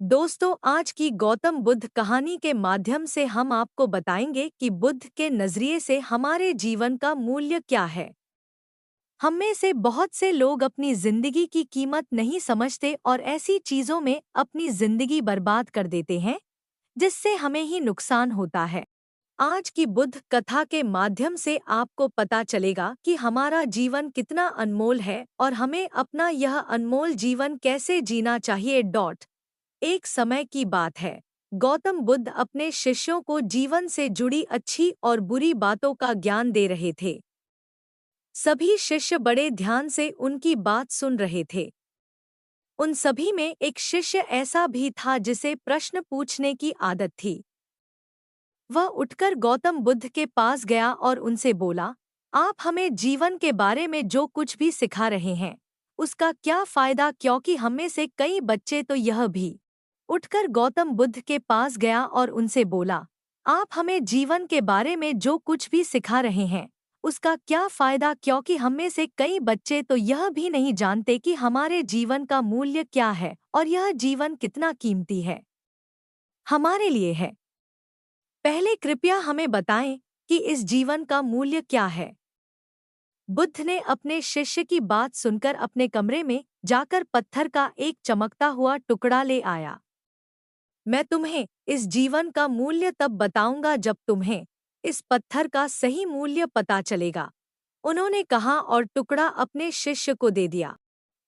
दोस्तों, आज की गौतम बुद्ध कहानी के माध्यम से हम आपको बताएंगे कि बुद्ध के नजरिए से हमारे जीवन का मूल्य क्या है। हम में से बहुत से लोग अपनी जिंदगी की कीमत नहीं समझते और ऐसी चीजों में अपनी जिंदगी बर्बाद कर देते हैं जिससे हमें ही नुकसान होता है। आज की बुद्ध कथा के माध्यम से आपको पता चलेगा कि हमारा जीवन कितना अनमोल है और हमें अपना यह अनमोल जीवन कैसे जीना चाहिए। एक समय की बात है। गौतम बुद्ध अपने शिष्यों को जीवन से जुड़ी अच्छी और बुरी बातों का ज्ञान दे रहे थे। सभी शिष्य बड़े ध्यान से उनकी बात सुन रहे थे। उन सभी में एक शिष्य ऐसा भी था जिसे प्रश्न पूछने की आदत थी। वह उठकर गौतम बुद्ध के पास गया और उनसे बोला, आप हमें जीवन के बारे में जो कुछ भी सिखा रहे हैं उसका क्या फायदा, क्योंकि हम में से कई बच्चे तो यह भी। उठकर गौतम बुद्ध के पास गया और उनसे बोला, आप हमें जीवन के बारे में जो कुछ भी सिखा रहे हैं उसका क्या फायदा, क्योंकि हम में से कई बच्चे तो यह भी नहीं जानते कि हमारे जीवन का मूल्य क्या है और यह जीवन कितना कीमती है हमारे लिए है। पहले कृपया हमें बताएं कि इस जीवन का मूल्य क्या है। बुद्ध ने अपने शिष्य की बात सुनकर अपने कमरे में जाकर पत्थर का एक चमकता हुआ टुकड़ा ले आया। मैं तुम्हें इस जीवन का मूल्य तब बताऊंगा जब तुम्हें इस पत्थर का सही मूल्य पता चलेगा, उन्होंने कहा और टुकड़ा अपने शिष्य को दे दिया।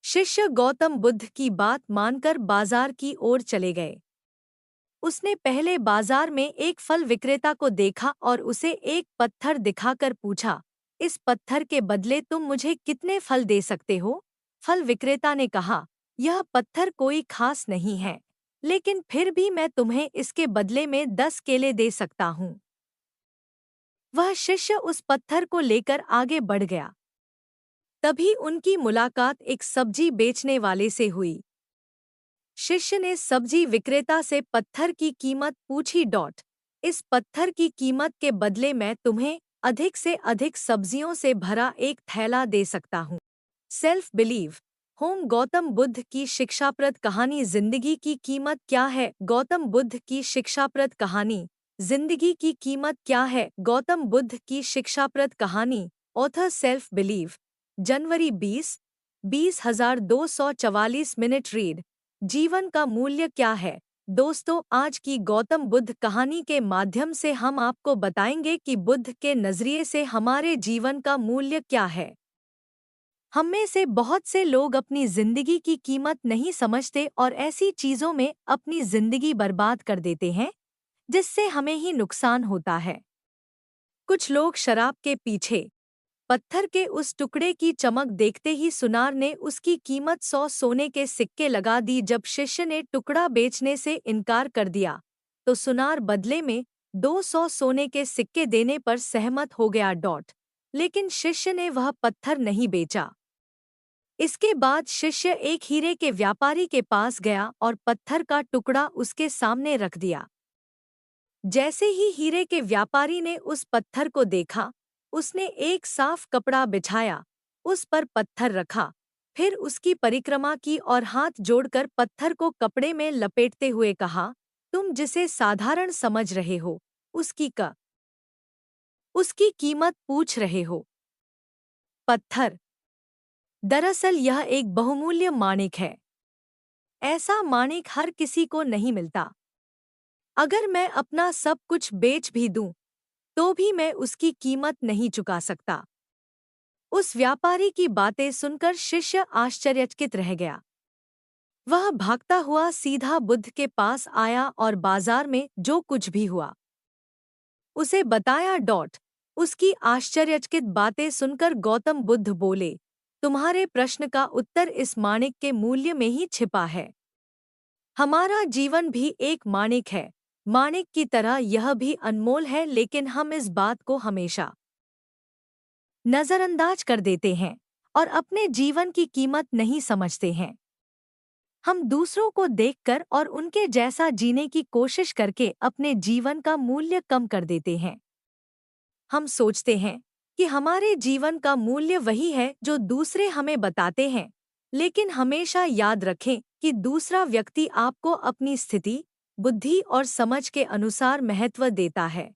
शिष्य गौतम बुद्ध की बात मानकर बाजार की ओर चले गए। उसने पहले बाजार में एक फल विक्रेता को देखा और उसे एक पत्थर दिखाकर पूछा, इस पत्थर के बदले तुम मुझे कितने फल दे सकते हो? फल विक्रेता ने कहा, यह पत्थर कोई खास नहीं है, लेकिन फिर भी मैं तुम्हें इसके बदले में 10 केले दे सकता हूँ। वह शिष्य उस पत्थर को लेकर आगे बढ़ गया। तभी उनकी मुलाकात एक सब्जी बेचने वाले से हुई। शिष्य ने सब्जी विक्रेता से पत्थर की कीमत पूछी। इस पत्थर की कीमत के बदले मैं तुम्हें अधिक से अधिक सब्जियों से भरा एक थैला दे सकता हूँ। Self believe home Gautam Buddha की शिक्षाप्रद कहानी जिंदगी की कीमत क्या है? गौतम बुद्ध की शिक्षाप्रद कहानी जिंदगी की कीमत क्या है? गौतम बुद्ध की शिक्षाप्रद कहानी ऑथर सेल्फ बिलीव जनवरी 20/244 रीड जीवन का मूल्य क्या है? दोस्तों, आज की गौतम बुद्ध कहानी के माध्यम से हम आपको बताएंगे कि बुद्ध के नजरिए से हमारे जीवन का मूल्य क्या है। हम में से बहुत से लोग अपनी जिंदगी की कीमत नहीं समझते और ऐसी चीजों में अपनी जिंदगी बर्बाद कर देते हैं जिससे हमें ही नुकसान होता है। कुछ लोग शराब के पीछे पत्थर के उस टुकड़े की चमक देखते ही सुनार ने उसकी कीमत 100 सोने के सिक्के लगा दी। जब शिष्य ने टुकड़ा बेचने से इनकार कर दिया तो सुनार बदले में 200 सोने के सिक्के देने पर सहमत हो गया। लेकिन शिष्य ने वह पत्थर नहीं बेचा। इसके बाद शिष्य एक हीरे के व्यापारी के पास गया और पत्थर का टुकड़ा उसके सामने रख दिया। जैसे ही हीरे के व्यापारी ने उस पत्थर को देखा, उसने एक साफ कपड़ा बिछाया, उस पर पत्थर रखा, फिर उसकी परिक्रमा की और हाथ जोड़कर पत्थर को कपड़े में लपेटते हुए कहा, तुम जिसे साधारण समझ रहे हो उसकी कीमत पूछ रहे हो। पत्थर दरअसल यह एक बहुमूल्य माणिक है। ऐसा माणिक हर किसी को नहीं मिलता। अगर मैं अपना सब कुछ बेच भी दूं तो भी मैं उसकी कीमत नहीं चुका सकता। उस व्यापारी की बातें सुनकर शिष्य आश्चर्यचकित रह गया। वह भागता हुआ सीधा बुद्ध के पास आया और बाजार में जो कुछ भी हुआ उसे बताया। उसकी आश्चर्यचकित बातें सुनकर गौतम बुद्ध बोले, तुम्हारे प्रश्न का उत्तर इस माणिक के मूल्य में ही छिपा है। हमारा जीवन भी एक माणिक है। माणिक की तरह यह भी अनमोल है, लेकिन हम इस बात को हमेशा नजरअंदाज कर देते हैं और अपने जीवन की कीमत नहीं समझते हैं। हम दूसरों को देखकर और उनके जैसा जीने की कोशिश करके अपने जीवन का मूल्य कम कर देते हैं। हम सोचते हैं कि हमारे जीवन का मूल्य वही है जो दूसरे हमें बताते हैं, लेकिन हमेशा याद रखें कि दूसरा व्यक्ति आपको अपनी स्थिति, बुद्धि और समझ के अनुसार महत्व देता है।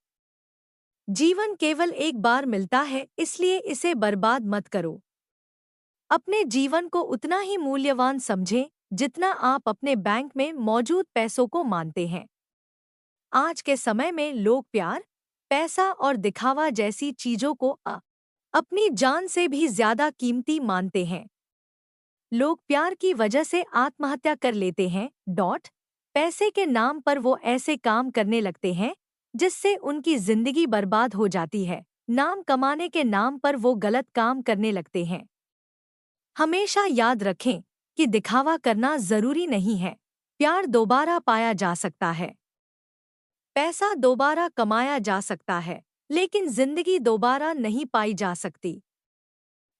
जीवन केवल एक बार मिलता है, इसलिए इसे बर्बाद मत करो। अपने जीवन को उतना ही मूल्यवान समझें जितना आप अपने बैंक में मौजूद पैसों को मानते हैं। आज के समय में लोग प्यार, पैसा और दिखावा जैसी चीजों को अपनी जान से भी ज्यादा कीमती मानते हैं। लोग प्यार की वजह से आत्महत्या कर लेते हैं। पैसे के नाम पर वो ऐसे काम करने लगते हैं जिससे उनकी जिंदगी बर्बाद हो जाती है। नाम कमाने के नाम पर वो गलत काम करने लगते हैं। हमेशा याद रखें कि दिखावा करना जरूरी नहीं है। प्यार दोबारा पाया जा सकता है, पैसा दोबारा कमाया जा सकता है, लेकिन जिंदगी दोबारा नहीं पाई जा सकती।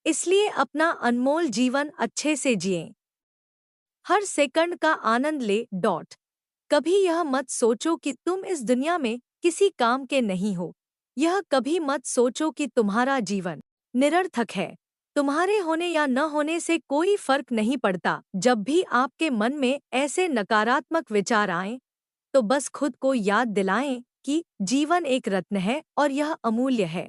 इसलिए अपना अनमोल जीवन अच्छे से जिएं। हर सेकंड का आनंद ले। कभी यह मत सोचो कि तुम इस दुनिया में किसी काम के नहीं हो। यह कभी मत सोचो कि तुम्हारा जीवन निरर्थक है। तुम्हारे होने या न होने से कोई फर्क नहीं पड़ता। जब भी आपके मन में ऐसे नकारात्मक विचार आएं, तो बस खुद को याद दिलाएं कि जीवन एक रत्न है और यह अमूल्य है।